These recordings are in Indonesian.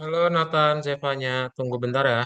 Halo Nathan, Zevanya. Tunggu bentar ya.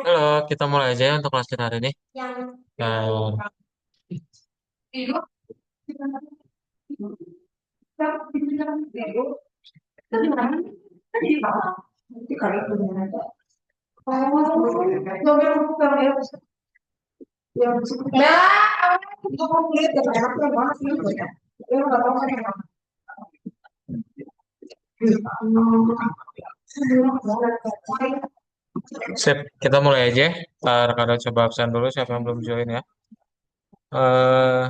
Halo, kita mulai aja ya untuk kelas kita hari ini. Eh, Sip, kita mulai aja. Rekan coba absen dulu siapa yang belum join ya. Eh,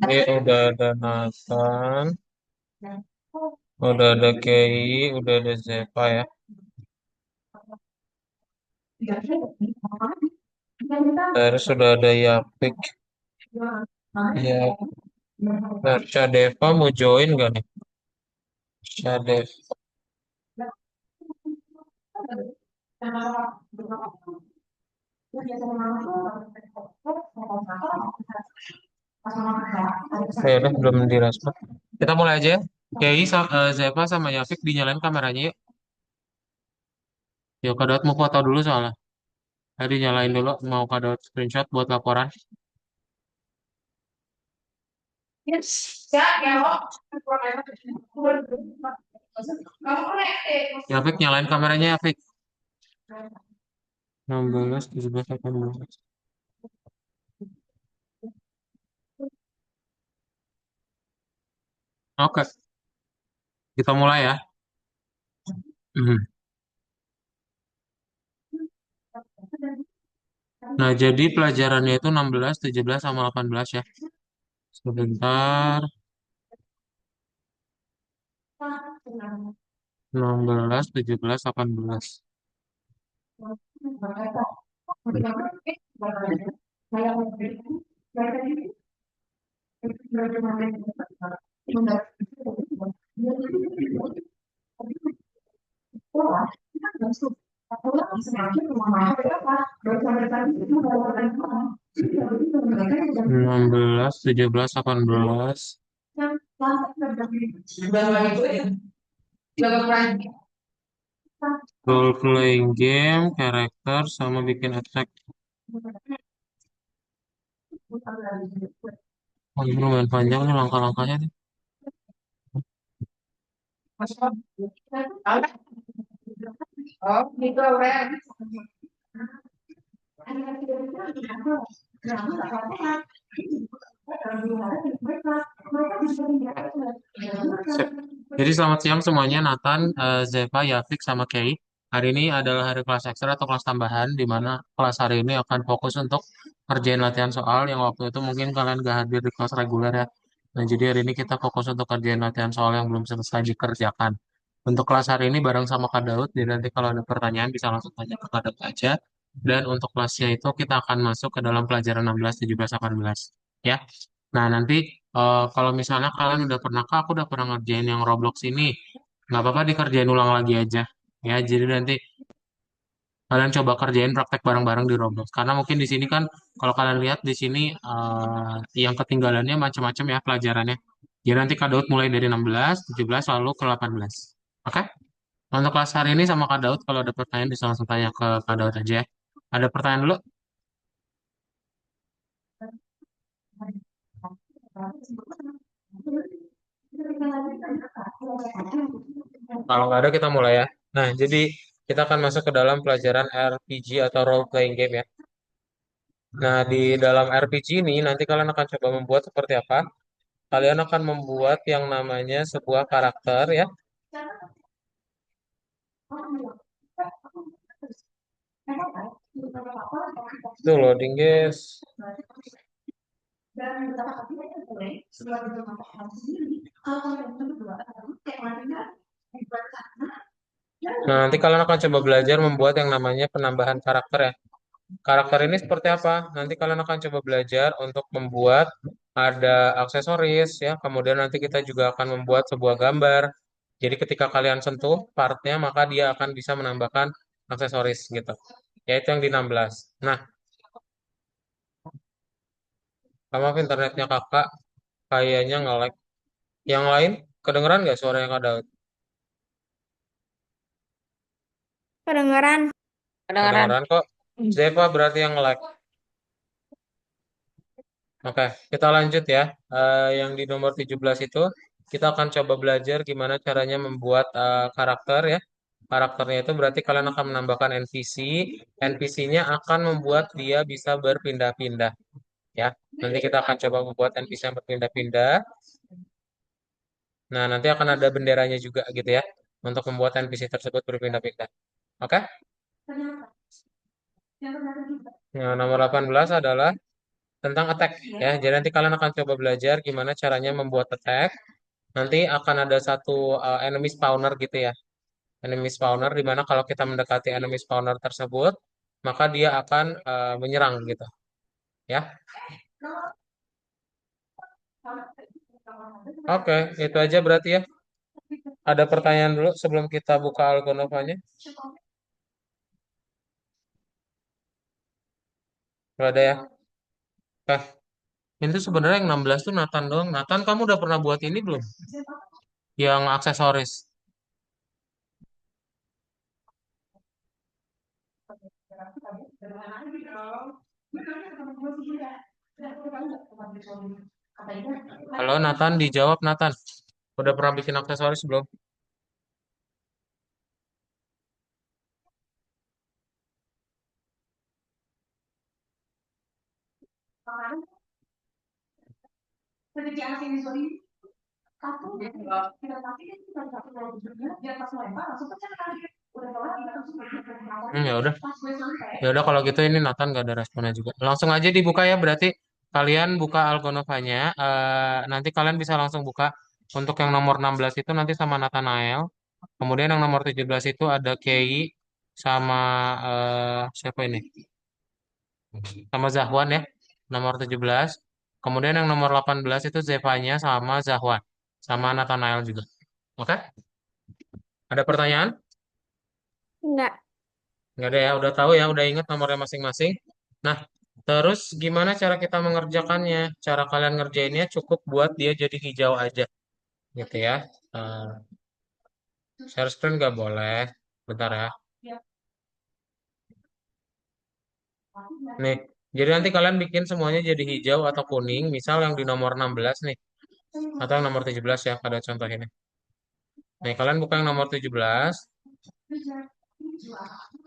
Berarti udah ada Nathan, udah ada Kei, udah ada Zepa ya. Terus sudah ada Yapik. Ya, nah, Syadeva mau join gak nih? Syadeva. Ya udah belum direspon. Kita mulai aja ya. Kei, Zepa sama Yapik dinyalain kameranya yuk. Yuk, Kak mau foto dulu soalnya. Tadi nyalain dulu, mau Kak screenshot buat laporan. Yapik nyalain kameranya Yapik. 16, 17, 18. Oke, kita mulai ya. Mhm. Nah, jadi pelajarannya itu 16, 17, sama 18 ya. Sebentar. 16, 17, 18. Enam belas, 17, 18. Role playing game, karakter, sama bikin efek. Oh, ini lumayan panjang nih langkah-langkahnya nih. Sip. Jadi selamat siang semuanya, Nathan, Zeva, Yafik, sama Kay. Hari ini adalah hari kelas ekstra atau kelas tambahan, di mana kelas hari ini akan fokus untuk kerjain latihan soal yang waktu itu mungkin kalian gak hadir di kelas reguler ya. Nah, jadi hari ini kita fokus untuk kerjain latihan soal yang belum selesai dikerjakan. Untuk kelas hari ini bareng sama Kak Daud, jadi nanti kalau ada pertanyaan bisa langsung tanya ke Kak Daud aja. Dan untuk kelasnya itu kita akan masuk ke dalam pelajaran 16, 17, 18. Ya. Nah, nanti kalau misalnya kalian udah pernah, Kak, aku udah pernah ngerjain yang Roblox ini. Nggak apa-apa dikerjain ulang lagi aja. Ya, jadi nanti kalian coba kerjain praktek bareng-bareng di Roblox. Karena mungkin di sini kan, kalau kalian lihat di sini yang ketinggalannya macam-macam ya pelajarannya. Jadi nanti Kak Daud mulai dari 16, 17, lalu ke 18. Oke? Untuk kelas hari ini sama Kak Daud, kalau ada pertanyaan bisa langsung tanya ke Kak Daud aja ya. Ada pertanyaan dulu? Kalau nggak ada kita mulai ya. Nah, jadi kita akan masuk ke dalam pelajaran RPG atau role playing game ya. Nah, di dalam RPG ini nanti kalian akan coba membuat seperti apa? Kalian akan membuat yang namanya sebuah karakter ya. Itu loading guys. Nah, nanti kalian akan coba belajar membuat yang namanya penambahan karakter ya. Karakter ini seperti apa? Nanti kalian akan coba belajar untuk membuat ada aksesoris ya. Kemudian nanti kita juga akan membuat sebuah gambar. Jadi ketika kalian sentuh partnya maka dia akan bisa menambahkan aksesoris gitu. Yaitu yang di 16. Nah, maaf internetnya kakak kayaknya nge-lag. Yang lain kedengeran nggak suara yang ada? Kedengeran. Kedengeran. Kedengeran kok. Zeva berarti yang nge-lag. Oke, kita lanjut ya. Yang di nomor 17 itu kita akan coba belajar gimana caranya membuat karakter ya. Karakternya itu berarti kalian akan menambahkan NPC. NPC-nya akan membuat dia bisa berpindah-pindah. Ya, nanti kita akan coba membuat NPC yang berpindah-pindah. Nah, nanti akan ada benderanya juga gitu ya, untuk membuat NPC tersebut berpindah-pindah. Oke? Nah, nomor 18 adalah tentang attack ya. Jadi nanti kalian akan coba belajar gimana caranya membuat attack. Nanti akan ada satu enemy spawner gitu ya. Enemy spawner di mana kalau kita mendekati enemy spawner tersebut, maka dia akan menyerang gitu ya. Oke, itu aja berarti ya. Ada pertanyaan dulu sebelum kita buka Algonovanya? Gak ada ya? Oke. Ini tuh sebenarnya yang 16 tuh Nathan doang. Nathan, kamu udah pernah buat ini belum? Yang aksesoris. Halo Nathan, dijawab Nathan. Udah pernah bikin aksesoris belum? Ya udah. Ya udah kalau gitu ini Nathan gak ada responnya juga. Langsung aja dibuka ya berarti kalian buka Algonovanya. Nanti kalian bisa langsung buka untuk yang nomor 16 itu nanti sama Nathanael. Kemudian yang nomor 17 itu ada Kei sama siapa ini? Sama Zahwan ya. Nomor 17. Kemudian yang nomor 18 itu Zevanya sama Zahwan. Sama Nathanael juga. Oke? Ada pertanyaan? Enggak. Nggak ada ya, udah tahu ya, udah ingat nomornya masing-masing. Nah, terus gimana cara kita mengerjakannya? Cara kalian ngerjainnya cukup buat dia jadi hijau aja, gitu ya. Eh, Share screen nggak boleh. Bentar ya. Nih, jadi nanti kalian bikin semuanya jadi hijau atau kuning. Misal yang di nomor 16 nih, atau yang nomor 17 ya, pada contoh ini. Nih, kalian buka yang nomor 17.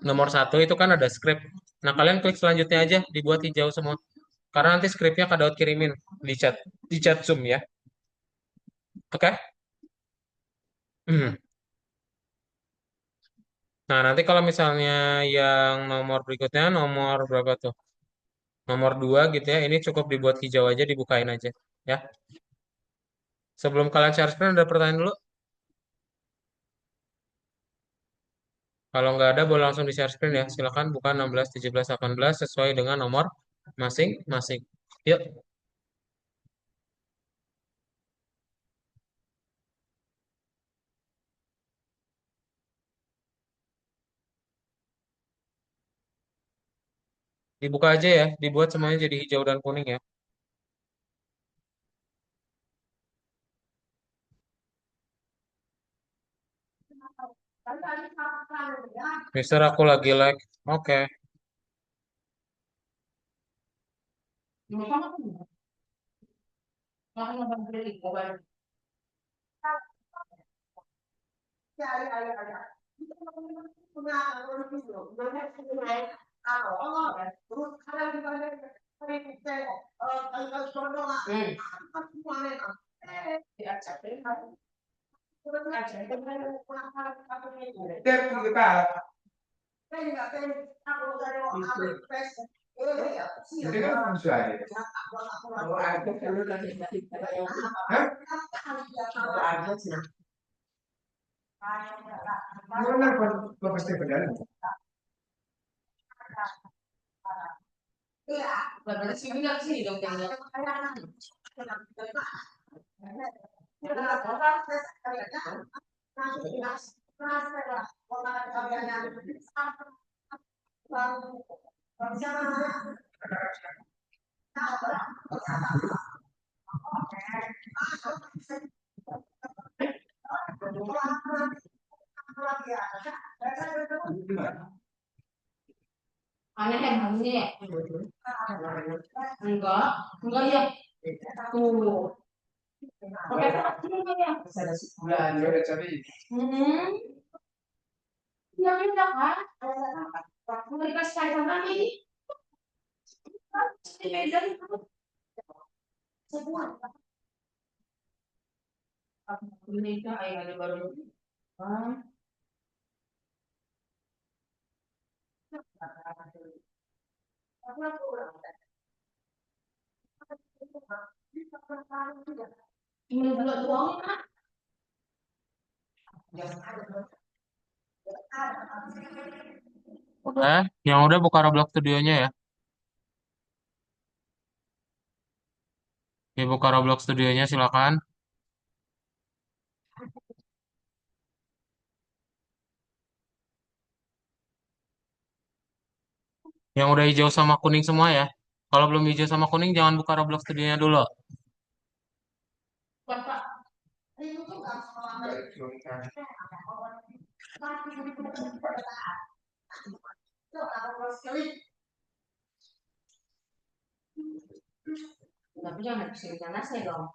Nomor satu itu kan ada script. Nah, kalian klik selanjutnya aja, dibuat hijau semua. Karena nanti skripnya Kak Daud kirimin di chat Zoom ya. Oke? Hmm. Nah, nanti kalau misalnya yang nomor berikutnya, nomor berapa tuh? Nomor 2 gitu ya, ini cukup dibuat hijau aja, dibukain aja. Ya. Sebelum kalian share screen, ada pertanyaan dulu? Kalau nggak ada, boleh langsung di share screen ya. Silakan buka 16, 17, 18 sesuai dengan nomor masing-masing. Yuk, dibuka aja ya. Dibuat semuanya jadi hijau dan kuning ya. Mister, aku lagi like. Oke. Iya beda kan? Mau dikasih kayak sama ini, di Medan itu semua. Indonesia ayah ada baru. Ah, cuma dua doang kan? Udah, yang udah buka Roblox studionya ya. Ya, buka Roblox studionya silakan. Yang udah hijau sama kuning semua ya. Kalau belum hijau sama kuning jangan buka Roblox studionya dulu. Bapak, itu tuh nggak sama. Tapi jangan kesini sana saya dong.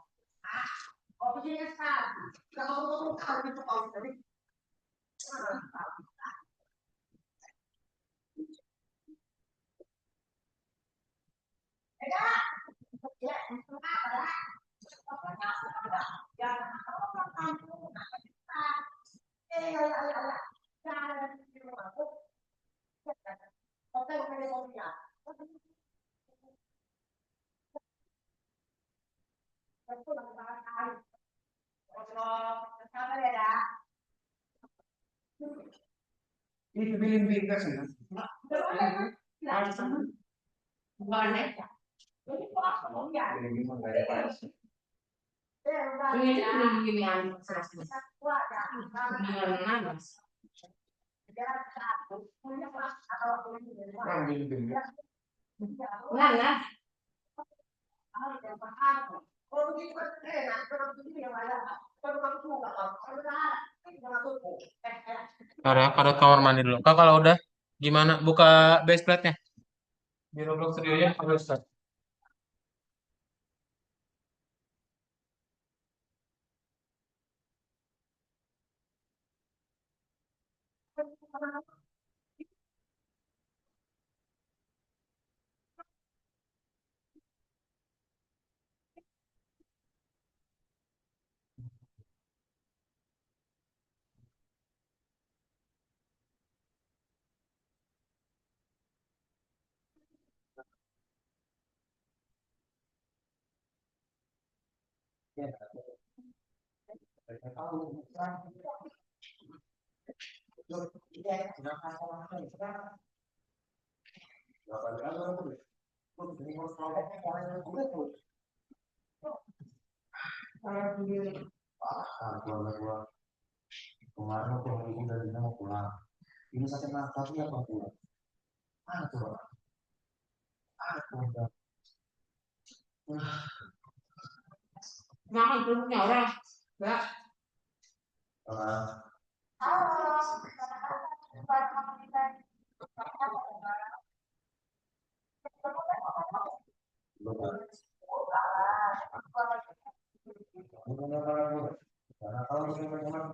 Ini pilih-pilih kasih. Bukan ya? Ini gini-ginian serasa. Gimana mas? Mana? Ntar ya, kadot kamar mandi dulu. Kak, kalau udah gimana? Buka base plate-nya. Di Roblox studionya harus start. Kemarin aku lagi dari mau pulang. Ini sakit nafasnya apa pulang? Ah tuh, ah tuh. Jangan tuh orang. Enggak. Ah, belum. Karena kalau misalnya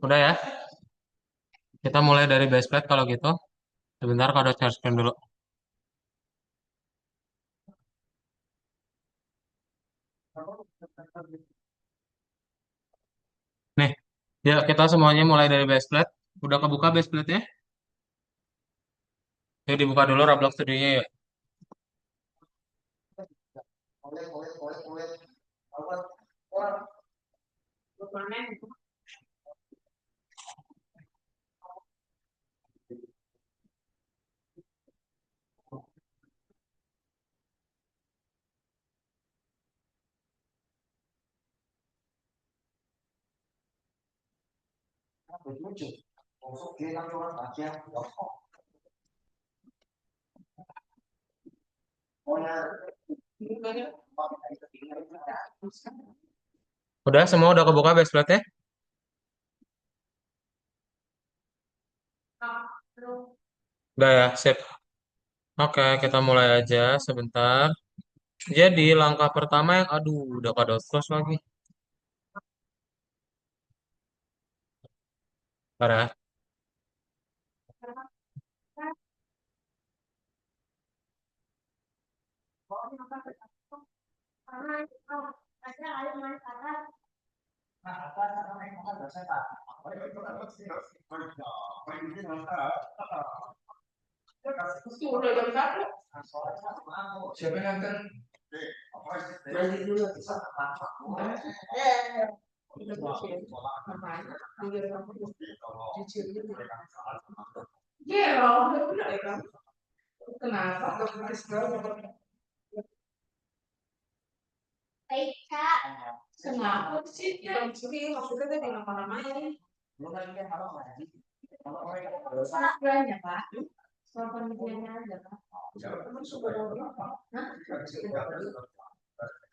Udah ya, kita mulai dari base plate kalau gitu. Sebentar kadot charge screen dulu. Nih, ya kita semuanya mulai dari base plate. Udah kebuka base plate-nya? Yuk dibuka dulu Roblox studionya ya. lucu, masuk dia kan orang baca, Udah semua udah kebuka base plate-nya? Udah ya, sip. Oke, kita mulai aja sebentar. Jadi langkah pertama yang, aduh, udah pada close lagi. Parah. Siapa yang kan? Kenapa? Kenapa sih? Maksudnya tadi nama-namanya. Banyak, Pak. Soal penelitiannya aja, Pak.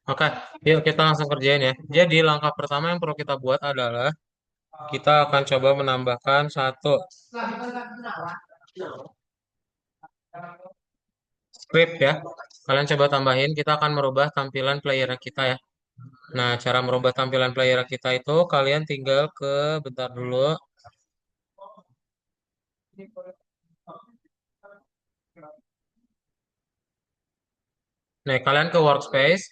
Oke, yuk kita langsung kerjain ya. Jadi langkah pertama yang perlu kita buat adalah kita akan coba menambahkan satu script ya. Kalian coba tambahin, kita akan merubah tampilan player kita ya. Nah, cara merubah tampilan player kita itu kalian tinggal ke, bentar dulu. Nih, kalian ke workspace.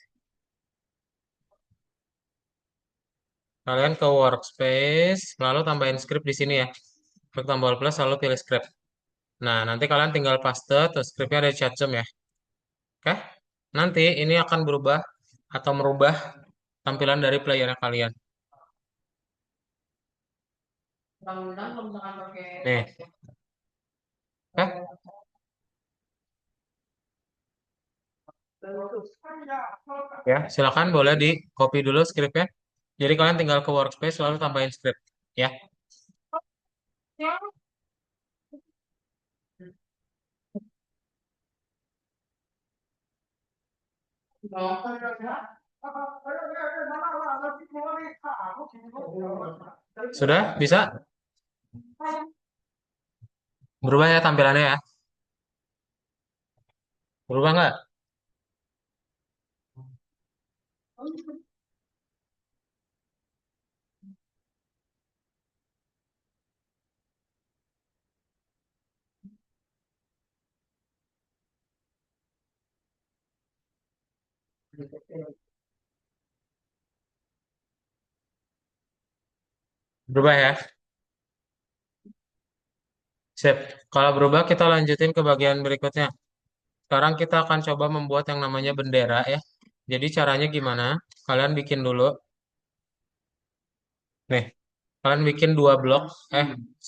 Kalian ke workspace, lalu tambahin script di sini ya. Klik tombol plus, lalu pilih script. Nah, nanti kalian tinggal paste, terus scriptnya ada chat zoom ya. Oke? Nanti ini akan berubah atau merubah tampilan dari player kalian. Nih, oke? Ya, silakan boleh di copy dulu scriptnya. Jadi kalian tinggal ke workspace, lalu tambahin script. Ya. Sudah? Bisa? Berubah ya tampilannya ya? Berubah nggak? Berubah ya? Sip. Kalau berubah, kita lanjutin ke bagian berikutnya. Sekarang kita akan coba membuat yang namanya bendera ya. Jadi caranya gimana? Kalian bikin dulu. Nih, kalian bikin dua blok.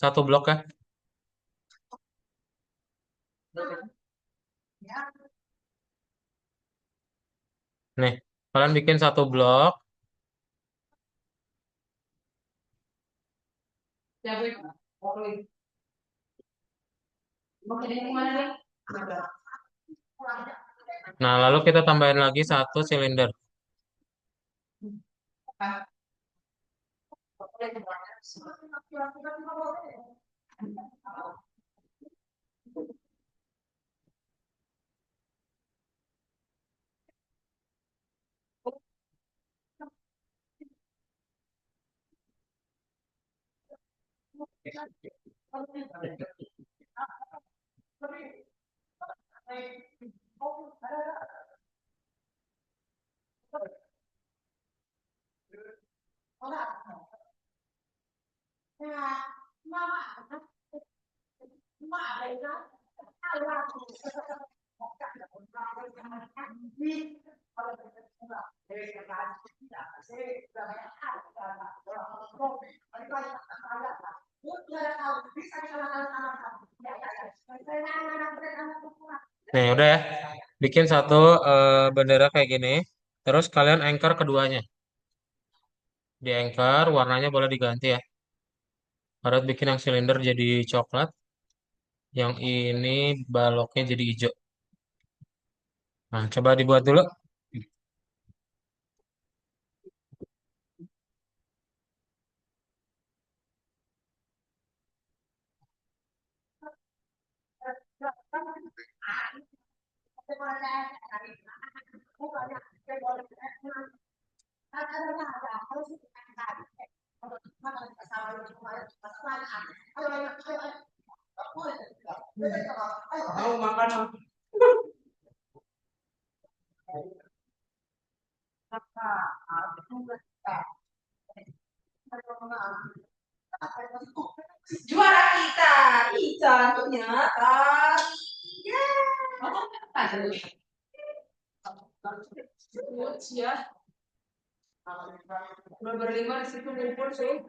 Satu blok ya. Nih, kalian bikin satu blok. Nah, lalu kita tambahin lagi satu silinder. Nih, udah ya. Bikin satu bendera kayak gini. Terus kalian anchor keduanya. Di anchor, warnanya boleh diganti ya. Harus bikin yang silinder jadi coklat. Yang ini baloknya jadi hijau. Nah, coba dibuat dulu. Mau makan juara kita, Ican ternyata. Ya. Ya. Berlima di situ ngumpul sih.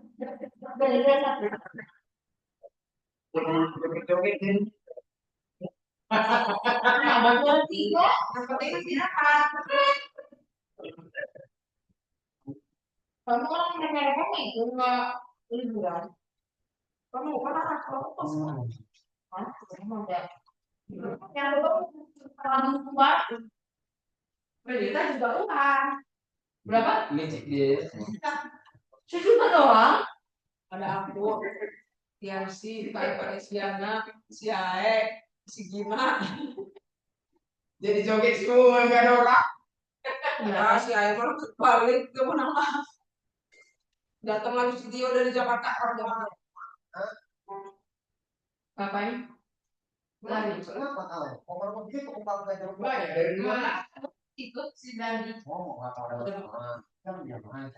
Abang tiga, yang penting istirahat. Kamu kan mereka itu nggak liburan. Kamu kan anak kamu pas mau deh. Yang itu orang tua, berita juga uang. Berapa? Sejuta doang. Ada aku, Tiansi, Pak Siana, si Ae, si Gina. Jadi joget semua nggak ada orang. Ya si Ae malah balik ke mana? Datang lagi studio dari Jakarta orang Jakarta. Ngapain? Lari. Kenapa kau? Orang begitu kepala belajar Ya, dari mana? Ikut si Dandi. Oh, nggak tahu ada kan dia main.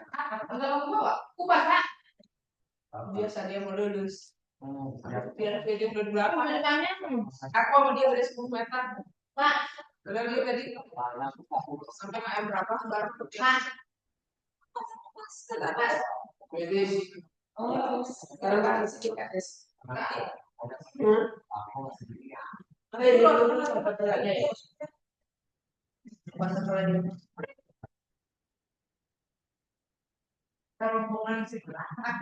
Enggak mau bawa. Kupas nak. Biasa dia mau lulus. Biar dia udah berapa? Aku sama dia udah 10 meter. Pak. Udah dia tadi sampai AM berapa? Baru Pak. Jadi oh, sekarang kan sedikit tes. Ada di luar sampai beratnya ya. Masa kalau rombongan sih tambah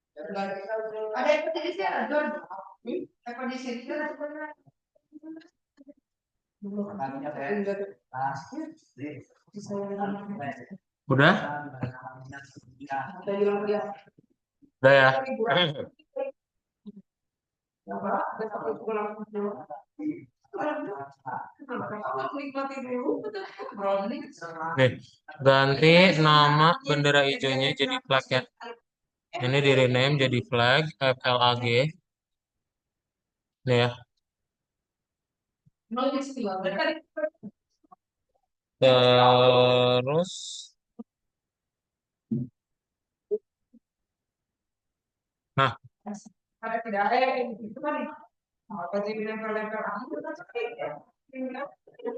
kita ada ekspedisi ada ekspedisi itu Udah? Udah ya? Nih, ganti nama bendera hijaunya jadi flag ya. Ini di rename jadi flag FLAG. Nih ya. Terus, nah,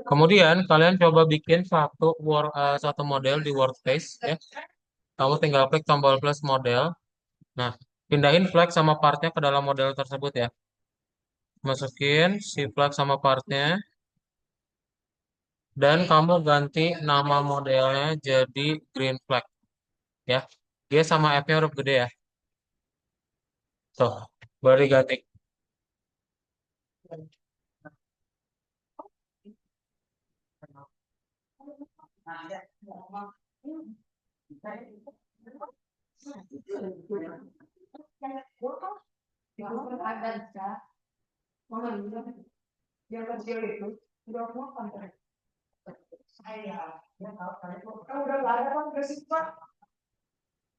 kemudian kalian coba bikin satu model di workspace ya. Kamu tinggal klik tombol plus model. Nah, pindahin flag sama partnya ke dalam model tersebut ya. Masukin si flag sama partnya. Dan kamu ganti nama modelnya jadi green flag ya. Dia sama F-nya huruf gede ya. Tuh, baru diganti. Yang kecil itu udah mau sampai saya udah nggak ada kan bersifat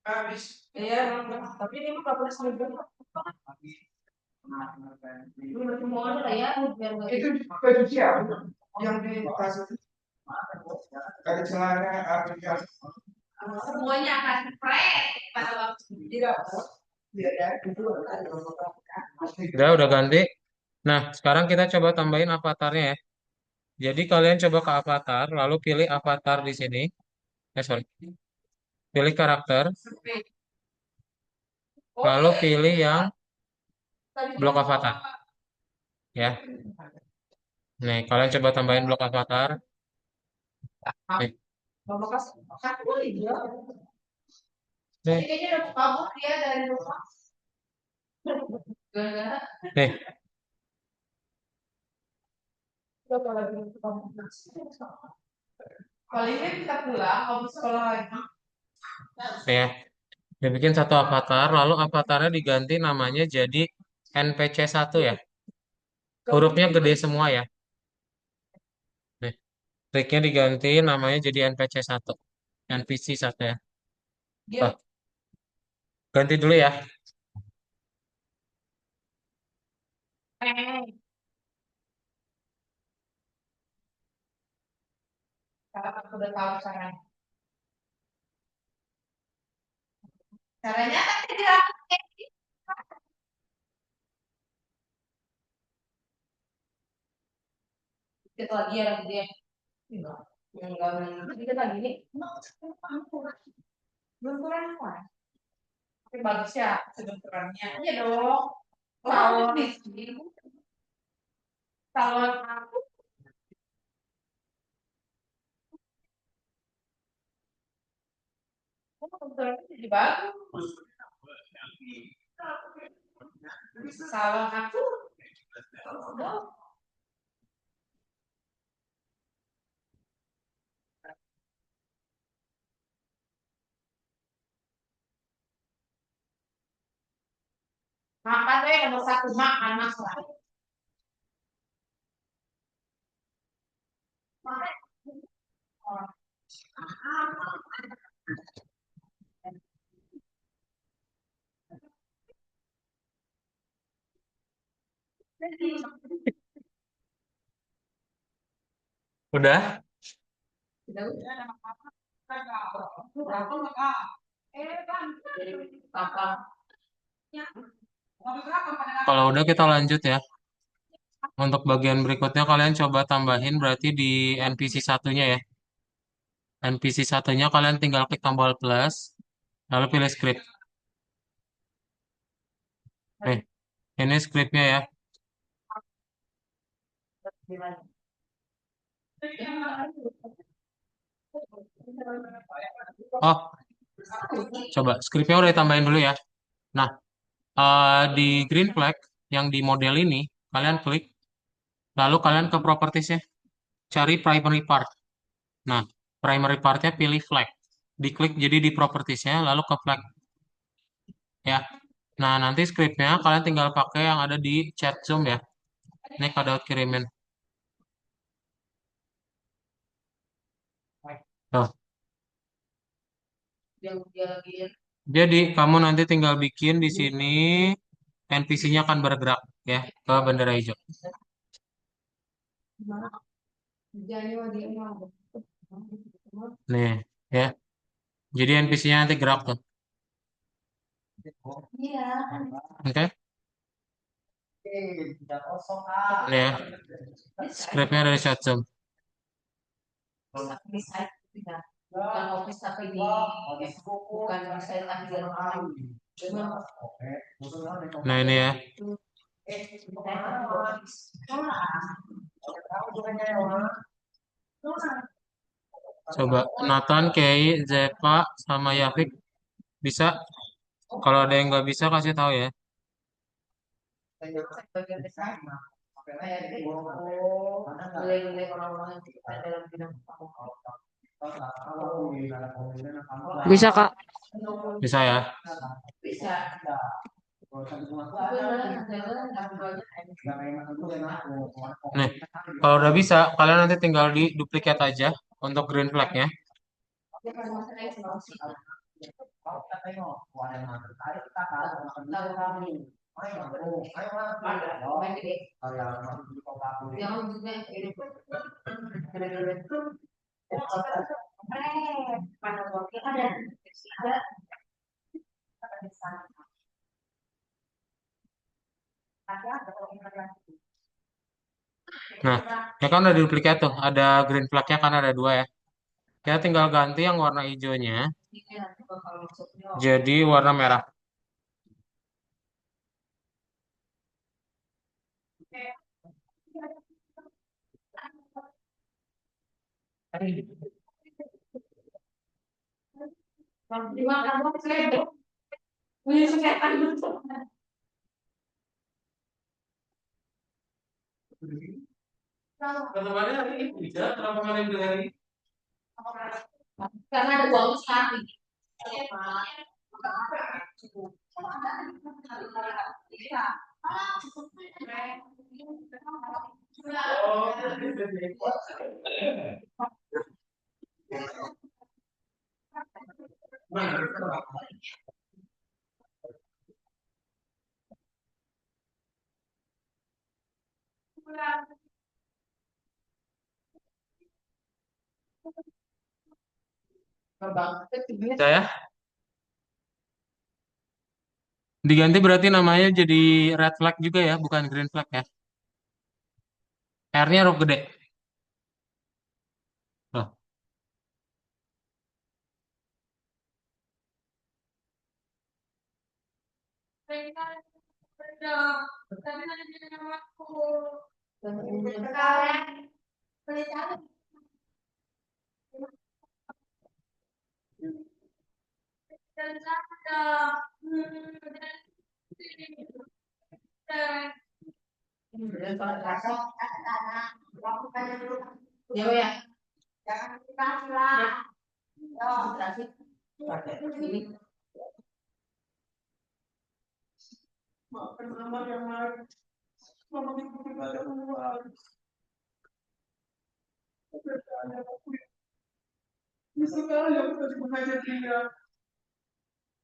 habis iya tapi ini mah 14 ribu semua ada ya itu baju siapa yang di kasus ada celana aplikasi semuanya akan fresh pada waktu tidak Udah ganti. Nah, sekarang kita coba tambahin avatarnya ya. Jadi kalian coba ke avatar, lalu pilih avatar di sini. Sorry. Pilih karakter, lalu pilih yang blok avatar. Ya. Nih, kalian coba tambahin blok avatar. Nih. Nih. Nih. palingnya kita pulang kalau sekolah lagi Nih ya. Dibikin satu avatar, lalu avatarnya diganti namanya jadi NPC 1 ya. Hurufnya gede semua ya. Nih, triknya diganti namanya jadi NPC 1. NPC 1 ya. Oh, ganti dulu ya. Kalau aku udah tahu caranya. Caranya kan tidak. Kita lagi ya lagi dia. Enggak. Enggak. Kita lagi nih. Belum kurang apa? Tapi bagus ya sebenarnya. Iya dong. Kalau kalau aku sebenarnya jadi bagus. Kalau aku makan deh nomor satu makan masalah. Udah? Udah udah. Apa? Kalau udah kita lanjut ya. Untuk bagian berikutnya kalian coba tambahin berarti di NPC 1-nya ya. NPC 1-nya kalian tinggal klik tombol plus, lalu pilih script. Nih, ini scriptnya ya. Oh, coba scriptnya udah ditambahin dulu ya. Nah, di green flag yang di model ini, kalian klik, lalu kalian ke propertiesnya, cari primary part. Nah, primary partnya pilih flag. Diklik jadi di propertiesnya, lalu ke flag ya. Nah, nanti scriptnya kalian tinggal pakai yang ada di chat Zoom ya. Ini kode kirimin. Tuh. Dia lagi Jadi kamu nanti tinggal bikin di sini NPC-nya akan bergerak ya ke bendera hijau. Nih ya. Jadi NPC-nya nanti gerak tuh. Iya. Oke? Nih ya. Scriptnya dari chat Zoom. Bisa tidak. Bukan office tapi di bukan bisa lagi di orang. Nah ini ya. Coba Nathan, Kei, Zepa, sama Yafik bisa. Kalau ada yang nggak bisa kasih tahu ya. Nilai-nilai orang-orang yang kita dalam bidang bisa kak. Bisa ya. Bisa. Nih, kalau udah bisa, kalian nanti tinggal di duplicate aja untuk green flag-nya. Nah, ya kan udah duplicate tuh, ada green flag-nya kan ada dua ya. Kita tinggal ganti yang warna hijaunya jadi warna merah. Ketemuannya hari ini bisa, kenapa kalian beli hari ini? Karena ada uang sekali. Saya diganti berarti namanya jadi red flag juga ya, bukan green flag ya. R-nya huruf gede. Loh,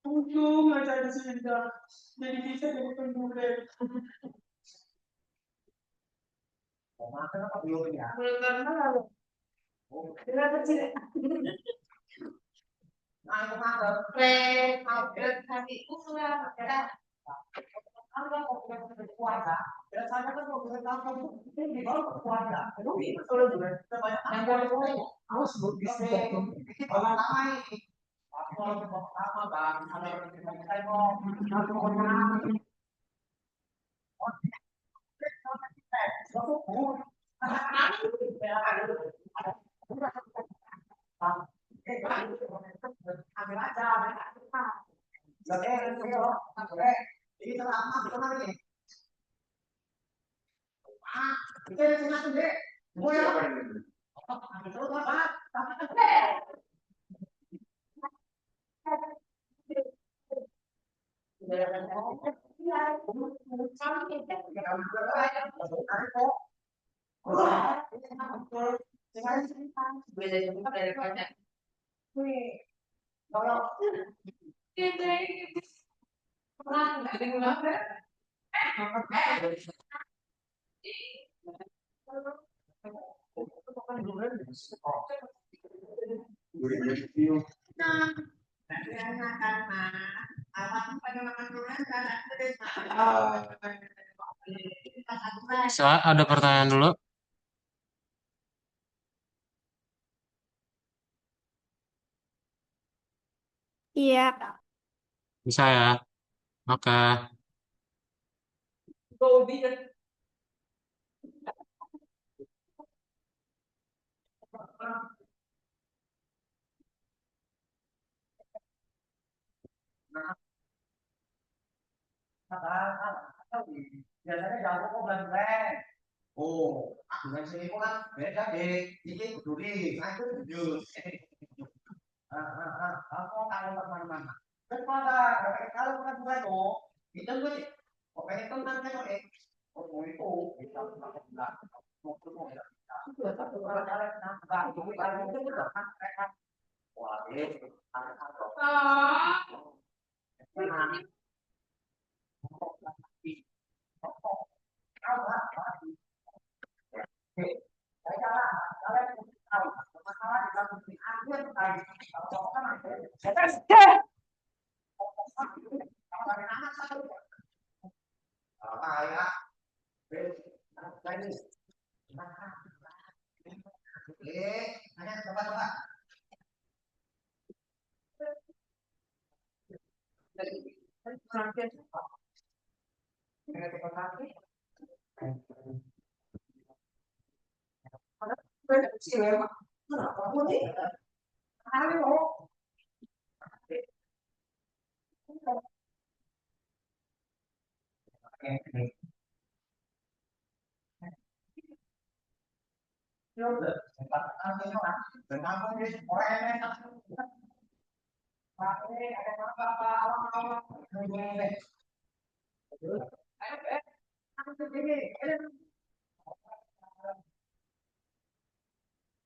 Untung aja ada Sinda. Jadi bisa jadi penulis. Makan apa belum ya? Belum lalu. Tidak kecil. Nah, itu makan. Upgrade tadi ulang. Kalau mau keluarga, biasanya kan mau kamu di bawah keluarga. Aduh, itu kalau juga banyak yang boleh harus bisa. Kalau lama ini, kalau pertama bang, ada kita mau ambil aja. Jadi, ini terlama kemana nih? Kita di sana sendiri. Mau ya? Terus apa? saya ada pertanyaan dulu. Iya, Bisa ya? Oke. Biasanya jago kok bulan. Oh, bulan sini kok kan beda deh. Ini duri, nah itu jus. Aku kalau kemana-mana. Kepada kalau bukan bulan itu gue pokoknya itu nanti gue oh itu kita mau mau ya. Itu satu orang kalian nggak itu kalau itu udah kan mereka wah ini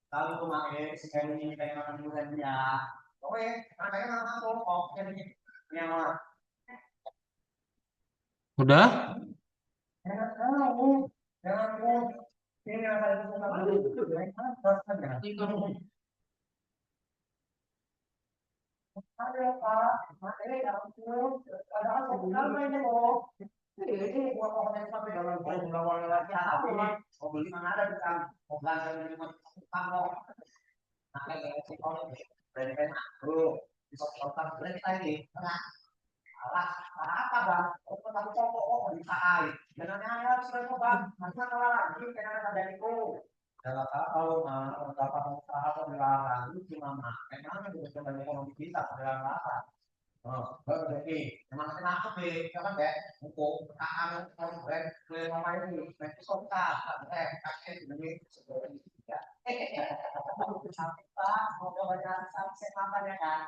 Lalu pakai sekali kayak makan durian ya. Oke, makanya langsung kok jadi nyawa. Udah? Jangan tahu, jangan tahu. Ini ada di sana dulu. Terus aja. Ada apa? Ada ampun. Ada apa? Kenapa ini kok? Ini gua mau ngomong sampai dalam lawan lagi apa? Mau beli mana ada di sana? Mau belanja di rumah kamu. Nah, kayak si kalau dari enak tuh. Bisa kotak lagi. Alah, apa bang? Untuk aku pokok kok bisa air. Jangan ayah sudah itu bang. Masa kalah lagi karena ada itu. Kalau tahu mah, kalau usaha kok dilarang, itu gimana? Memang itu coba ekonomi kita dilarang. Oh, baru jadi. Memang kenapa sih? Karena deh, untuk akan brand brand apa ini? Nanti suka, kasih demi seperti itu ya. Apa? Mau coba jalan sampai makan ya kan?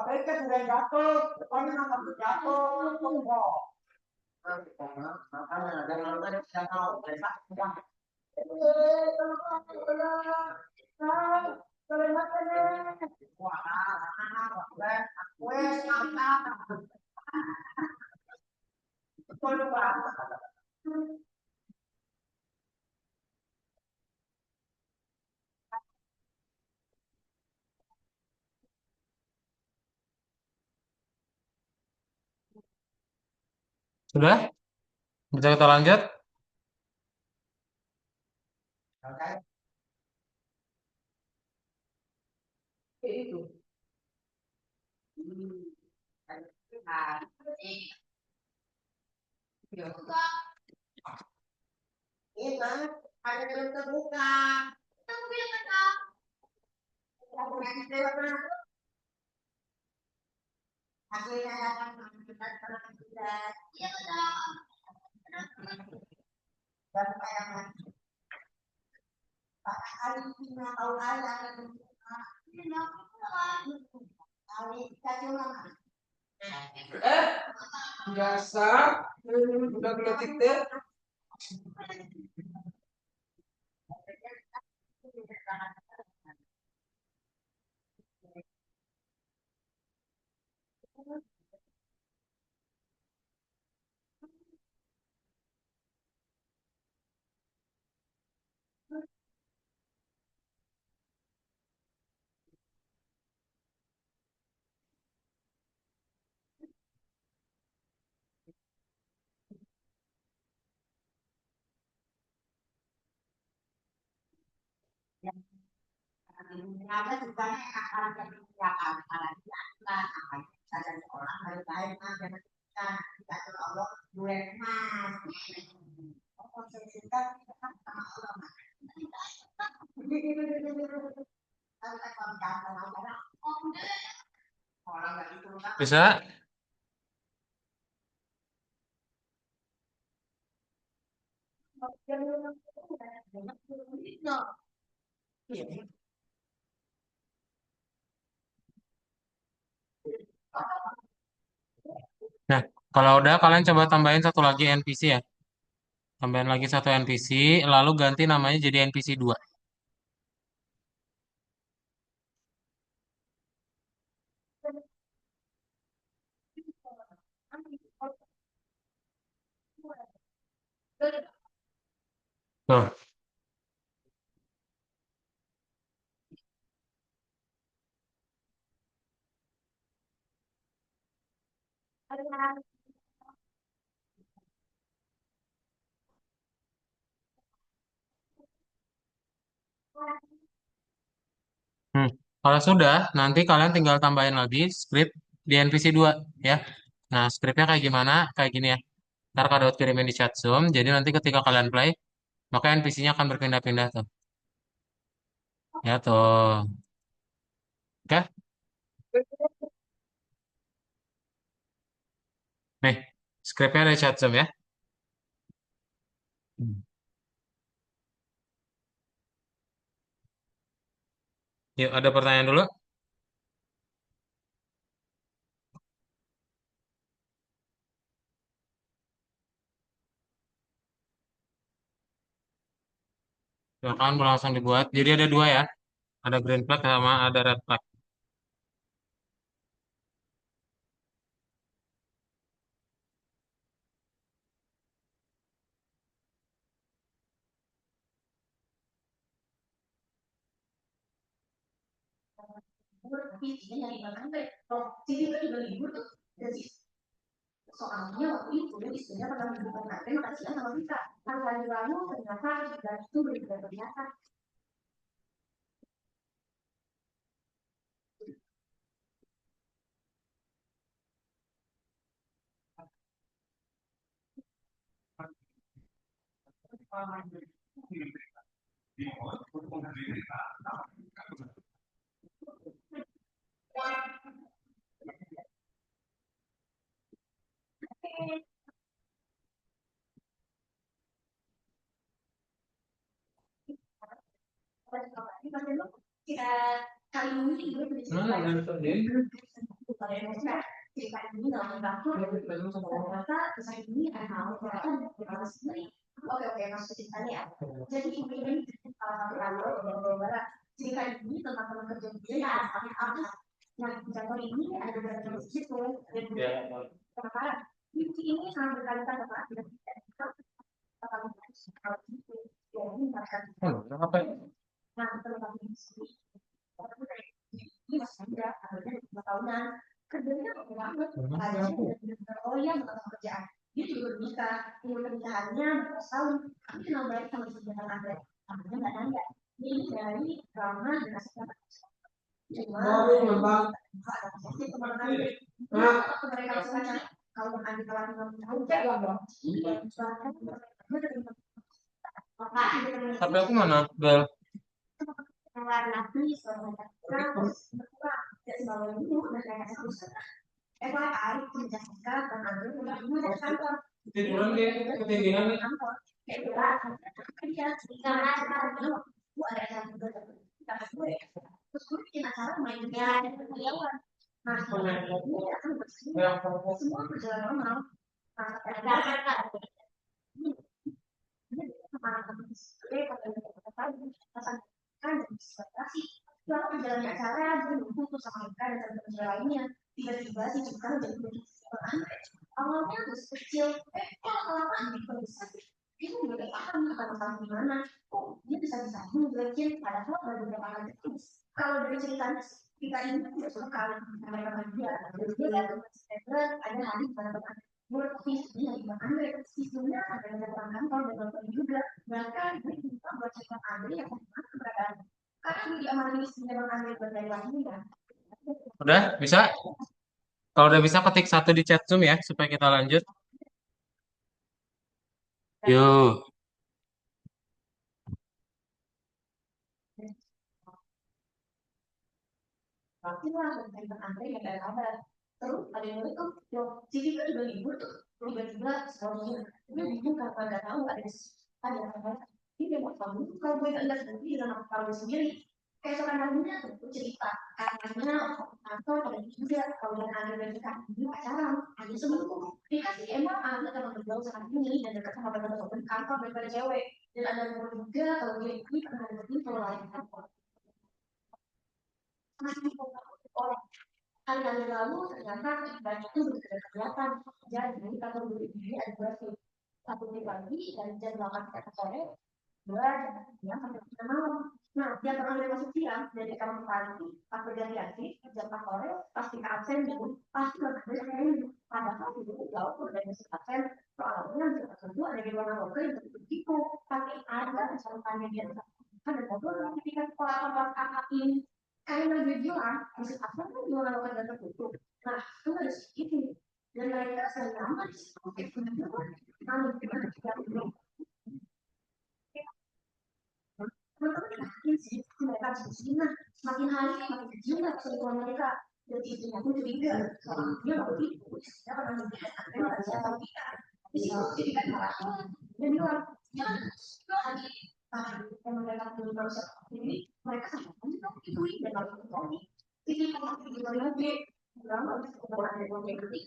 KPK sudah jatuh, depannya akan jatuh, tunggu. Makanya jangan ada yang tahu, Sudah? Bisa kita lanjut? itu. Ini ada yang terbuka. Akhirnya datang kita tidak. Iya betul. Dan kayak hari ini tahu ada yang kali kita cuma Eh, biasa. Udah geletik deh. ada juga yang akan terlihat kalau kita akan ada orang baik-baik aja kita tidak terlalu Allah dua emas. Konsumsikan kita sama Allah. Orang nggak itu kan. Bisa? Iya. Nah, kalau udah kalian coba tambahin satu lagi NPC ya. Tambahin lagi satu NPC, lalu ganti namanya jadi NPC 2. Tuh. Hmm. Kalau sudah, nanti kalian tinggal tambahin lagi script di NPC 2 ya. Nah, scriptnya kayak gimana? Kayak gini ya. Ntar Kak Daud kirimin di chat Zoom. Jadi nanti ketika kalian play, maka NPC-nya akan berpindah-pindah tuh. Ya tuh. Oke? Nih, skripnya ada chat Zoom ya. Hmm. Yuk, ada pertanyaan dulu. Silakan langsung dibuat. Jadi ada dua ya. Ada green flag sama ada red flag. Tapi isinya nyari makan deh. Kalau sini kan juga libur tuh. Jadi soalnya waktu itu istrinya pernah memberikan materi makan siang sama kita. Hari lalu ternyata dan itu berbeda ternyata. Kita kali ini gue Mana bercerita yang terjadi? pada mereka cerita ini dalam bakul ternyata kisah ini ada ternyata kita sendiri. Oke, masuk ceritanya ya. Jadi ini salah satu kantor di Jawa Barat. Cerita ini tentang teman kerja dia yang sangat apa. Nah, di kantor ini ada beberapa jenis gitu. Dan kenapa? Ini sangat berkaitan dengan aktivitas kita. Kalau gitu, ya ini akan. Apa? Nah, terutama di sini, ini masih muda, ada 2 tahunan, kerjanya kok banget, rajin dan benar-benar loyal dengan pekerjaan. Dia juga menikah, umur pernikahannya 12 tahun, tapi kenal baik sama istri dan anak. Namanya nggak nanya. Ini dari drama dan asisten. Cuma, ada pasti kemana waktu mereka kesana, kalau Andi telah 6 tahun, cek dong. Iya, Tapi aku mana, Bel? warna kuning terus tidak selalu itu mereka terus FYI menjelaskan dan ambil udah kantor Tiduran dia, ketinggian nih. kantor kayak berat kerja karena sekarang gua ada yang gue terus gue bikin acara mainnya karyawan nah ini akan bersih semua berjalan normal nah karena kan ekspektasi kalau perjalanan acara gue nunggu sama mereka dan teman-teman lainnya tiba-tiba si Cipta jadi begitu awalnya terus kecil kok kelamaan gitu besar dia udah gak paham akan masalah gimana kok dia bisa-bisa ngejelasin padahal baru beberapa kali terus kalau dari ceritanya kita ini tidak suka mereka dia ada hari pada work peace-nya di Andre sistemnya ada yang kantor dan kantor juga bahkan kita buat cek Andre yang keberadaan karena di aman istrinya Bang Andre berada lagi kan Udah, bisa? Kalau udah bisa ketik satu di chat Zoom ya, supaya kita lanjut. Yuk. pasti lah dari Bang Andre yang ada kabar terus ada yang itu loh jadi kan juga libur tuh tiba-tiba semuanya dia bingung karena nggak tahu ada kabar ini mau kamu kalau gue nggak lihat sendiri dengan aku sendiri keesokan harinya tuh cerita katanya kantor pada juga kalau yang ada dari ini pacaran ada selingkuh dikasih emang ada teman bergaul saat ini dan dekat sama teman-teman kantor daripada cewek dan ada yang juga kalau dia ini pernah deketin kalau lain kantor masih orang hari lalu ternyata banyak itu sudah kelihatan jadi kantor ini ada dua shift satu di pagi dan jam 8 sore dua jam sampai 3 malam. Nah, yang pernah masuk siang dari kamar pagi, pas berganti jam 4 sore, pasti absen gitu, pasti lebih dari padahal itu jauh udah masuk absen, soalnya jam kedua ada di luar lokal yang begitu, tapi ada catatannya dia ada mobil ketika sekolah kakak ini, karena dia bilang masuk absen kan di luar lokal dan tertutup. Nah, itu ada sedikit dan mereka sering lama di situ, kayak benar-benar, kita teman-teman yakin sih mereka di sini semakin hari semakin kecil nggak keseluruhan mereka dan istrinya pun curiga kalau dia nggak begitu istrinya kan nanti dia akan siapa kita di situ jadi kan marah dia bilang ya lagi yang mereka punya manusia ini mereka sama juga itu dan kalau itu ini kalau kita lagi berapa orang yang mengerti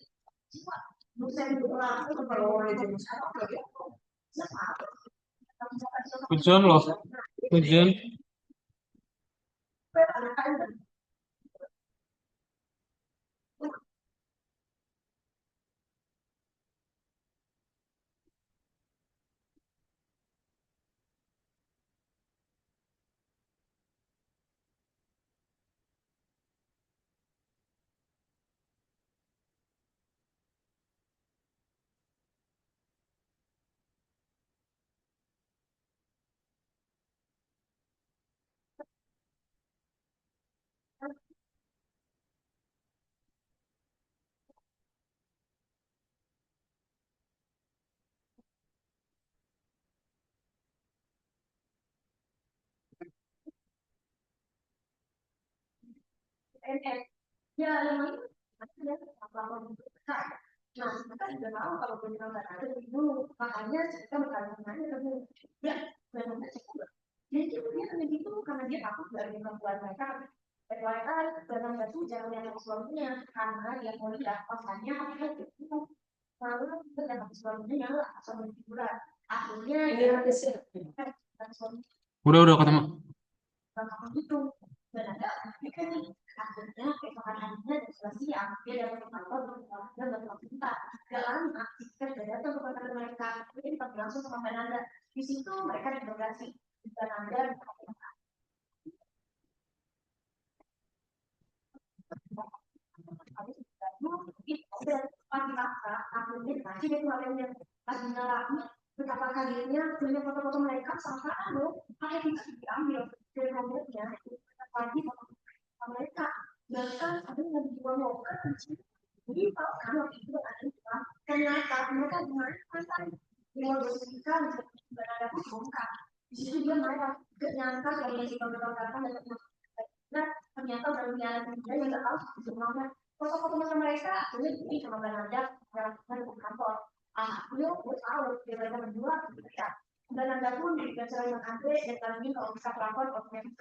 cuma bukan orang itu kalau orang yang jadi siapa lagi siapa Hujan loh, hujan. ya yang lain ada apa-apa besar. Nah, kita juga tahu kalau punya nggak ada dulu, makanya kita bertanya-tanya ke dulu. Ya, memang cukup. Jadi dia kan begitu karena dia takut dari perempuan mereka. Mereka dalam satu jangan yang suaminya karena dia mau lihat pasannya apa itu. Lalu terdapat suaminya yang sama hiburan. Akhirnya dia suami Udah ketemu. bakal gitu dan ada kan nih akhirnya keesokan harinya dan sudah siang dia dapat kantor dan bertemu cinta gak lama kita sudah datang ke kantor mereka jadi kita langsung sama Bananda di situ mereka diinterogasi Bananda habis itu dan pagi rasa akhirnya kasih dia keluarganya pas nyalain betapa kagetnya punya foto-foto mereka sama anu pakai kita diambil dari rambutnya pagi mereka bahkan ada yang dijual lokal jadi kalau kamu itu ada ternyata mereka mengatakan yang bersihkan berada di bongkar di situ dia mereka gak nyangka kalau yang dikontrolkan dan ternyata dari jalan dia yang nggak tahu sebenarnya foto-foto mereka mereka ini sama Belanda yang di kantor beliau tahu dia mereka berdua ya Belanda pun juga sering mengambil dan kali kalau bisa pelakon otomatis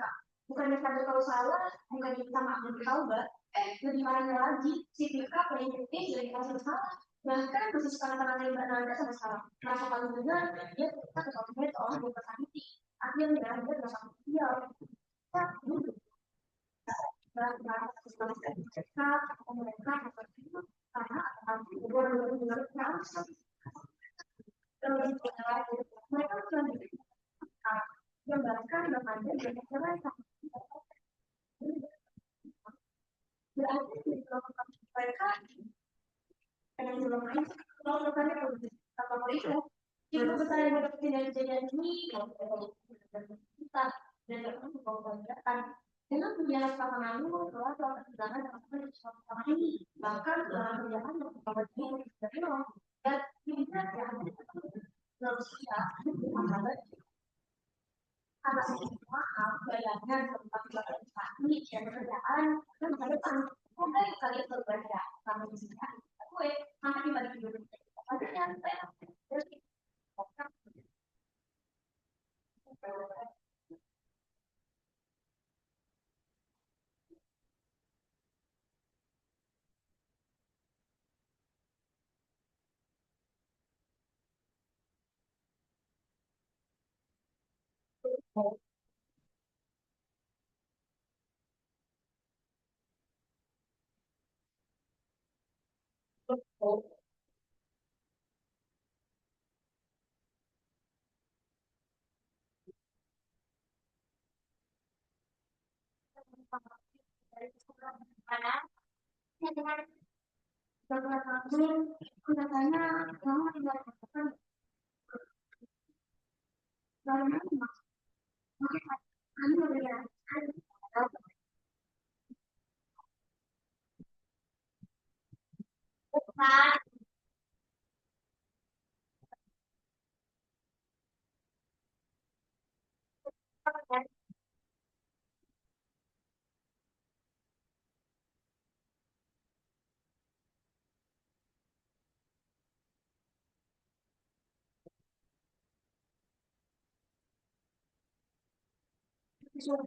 bukannya pada tahu salah bukan kita maklum tahu mbak lebih parahnya lagi si Tika paling penting jadi kasus salah bahkan masih sekarang tangan yang berada sama salah merasa paling benar dia kita ke satu menit orang yang tersakiti akhirnya dia merasa dia mereka mereka karena mereka gambarkan namanya dan mereka berarti mereka yang belum main kalau misalnya apa itu kita misalnya mendapatkan kejadian ini kita dan kita dengan penjelasan pasangan lu telah sedangkan sama ini bahkan dalam perjalanan yang membawa dia dari nol dan tidak harus siap atas mahal bayarnya tempat kami dan kerjaan dan masa depan mungkin kalian berbeda sama di sini gue nanti bagi dulu makanya saya beberapa kali katanya kamu tidak melakukan karena kami melihat Sudah?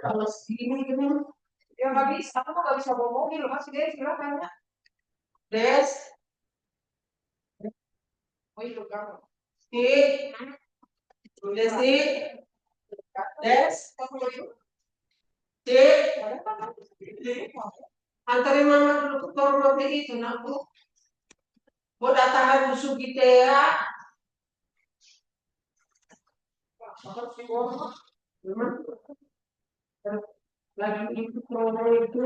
Kalau segini gini, ya nggak bisa, kamu nggak bisa bawa mobil, masih Des, silakan ya. Des, oh itu kamu. Si, Desi, Des, kamu lagi. Si, antarin mama dulu ke toilet itu, nak bu. Mau datang lagi busuk gitu ya. Lagi itu promo itu.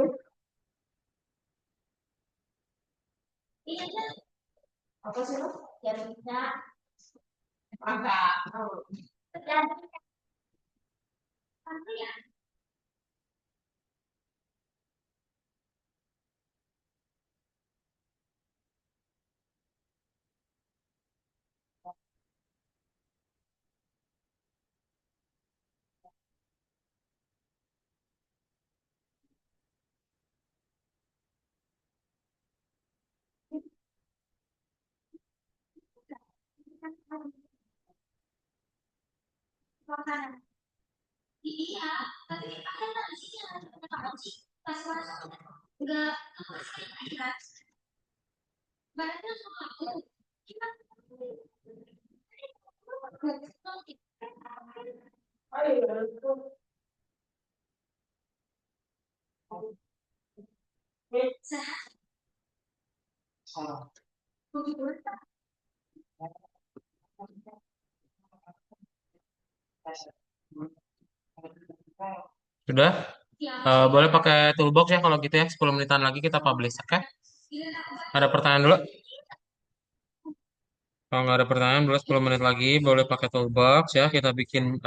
Apa sih lo? Ya bisa. Enggak. Sudah? Boleh pakai toolbox ya kalau gitu ya. 10 menitan lagi kita publish, oke? Ada pertanyaan dulu? Kalau nggak ada pertanyaan, boleh 10 menit lagi. Boleh pakai toolbox ya. Kita bikin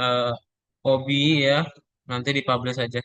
hobi ya. Nanti dipublish aja.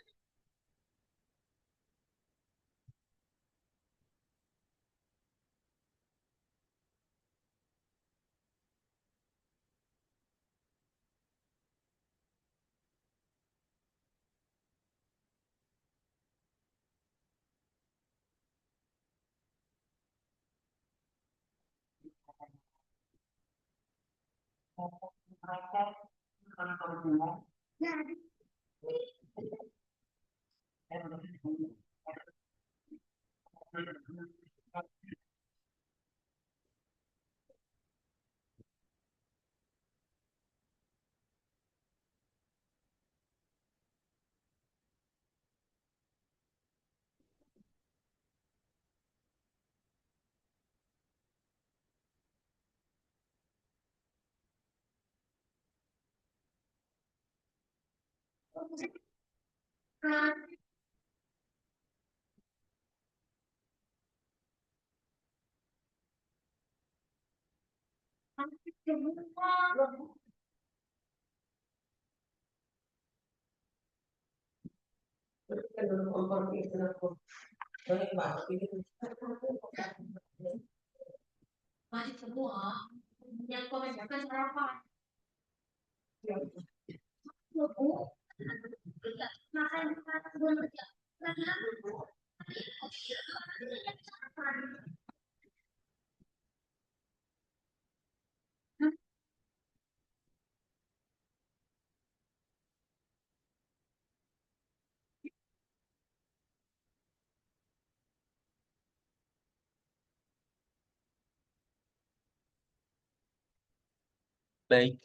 Baik.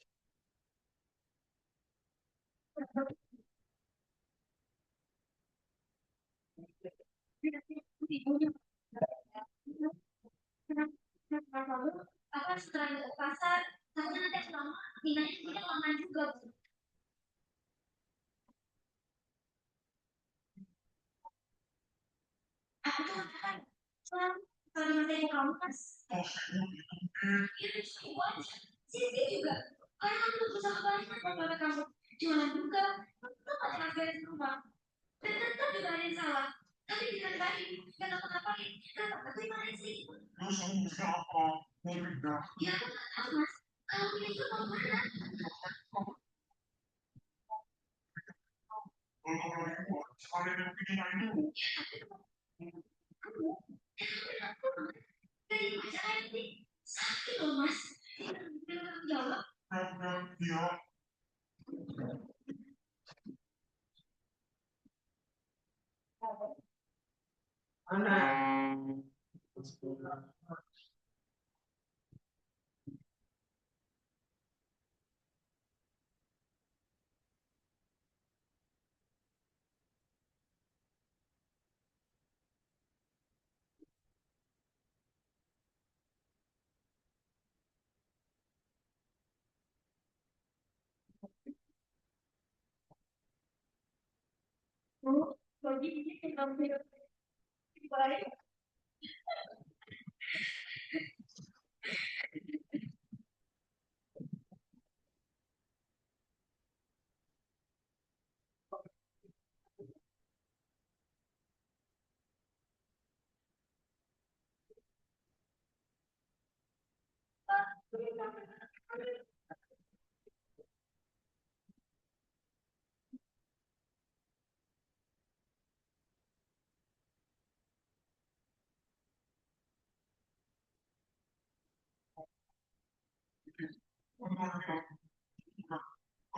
Kami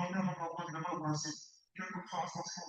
akan melakukan evaluasi untuk fase saya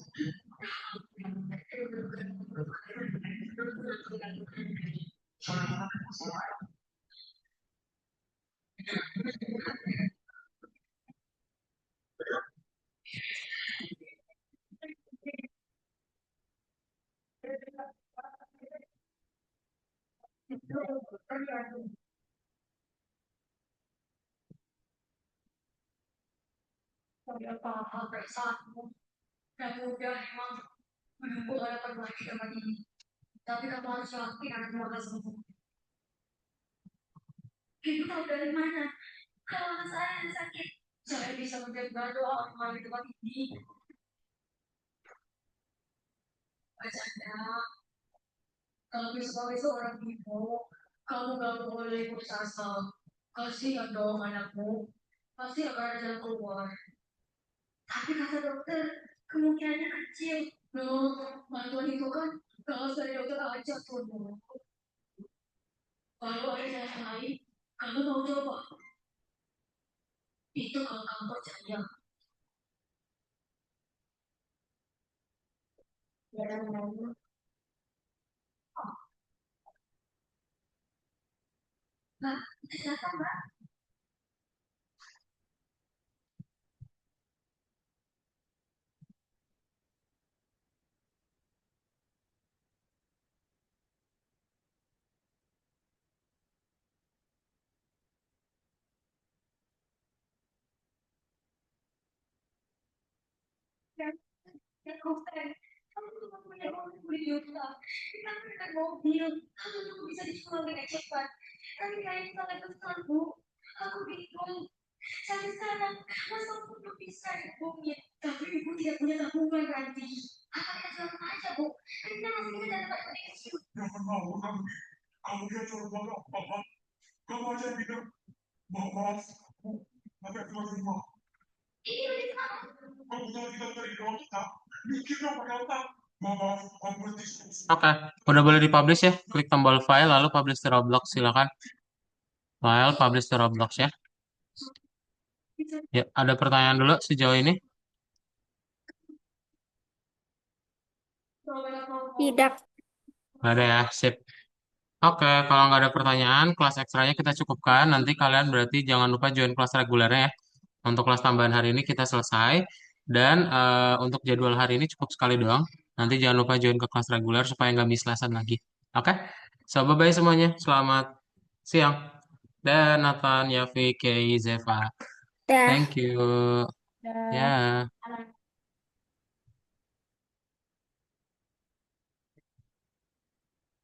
Saya paham perasaanmu dan mudah emang menunggu ada perbaikan di tempat ini. Tapi kamu harus yakin akan keluarga sembuh. Ibu tahu dari mana? Kalau anak saya yang sakit, saya bisa menjaga doa melalui tempat ini. Wajahnya, kalau sebagai seorang ibu, kamu gak boleh putus asa. Kasihan dong anakmu, pasti akan ada jalan keluar. Tapi kata dokter, kemungkinannya kecil. Loh, bantuan itu kan kalau dari dokter aja tuh. Kalau ada jalan lain, kamu mau coba? Itu kalau kamu percaya. Ya, Mbak, silakan Mbak. Ya, ya, Kofen. Kamu cuma punya uang 10 juta. Kita punya mobil. Kamu tuh bisa dijual dengan cepat. Tapi kayaknya sangat besar, Bu. Aku bingung. Sampai sekarang, masa aku belum bisa hubungin. Tapi ibu tidak punya tabungan nanti. Apa kita jual aja, Bu? Kan kita masih bisa dapat uang kecil. jangan mau kamu dia jual barang apa kamu aja bilang bahwa ada dua rumah Ini udah sama. kamu tahu kita dari doang kita mikir dong pakai otak bahwa kompetisi Oke, udah boleh dipublish ya. Klik tombol file lalu publish to Roblox. Silakan. File publish to Roblox ya. Ya, ada pertanyaan dulu sejauh ini? Tidak. Nggak ada ya, sip. Oke, kalau nggak ada pertanyaan, kelas ekstranya kita cukupkan. Nanti kalian berarti jangan lupa join kelas regulernya ya. Untuk kelas tambahan hari ini kita selesai. Dan untuk jadwal hari ini cukup sekali doang. Nanti jangan lupa join ke kelas reguler supaya nggak miss lesson lagi. Oke? So, bye-bye semuanya. Selamat siang. Dan Nathan, Yafi, Kei, Zeva. Dah. Thank you. Dah. Ya.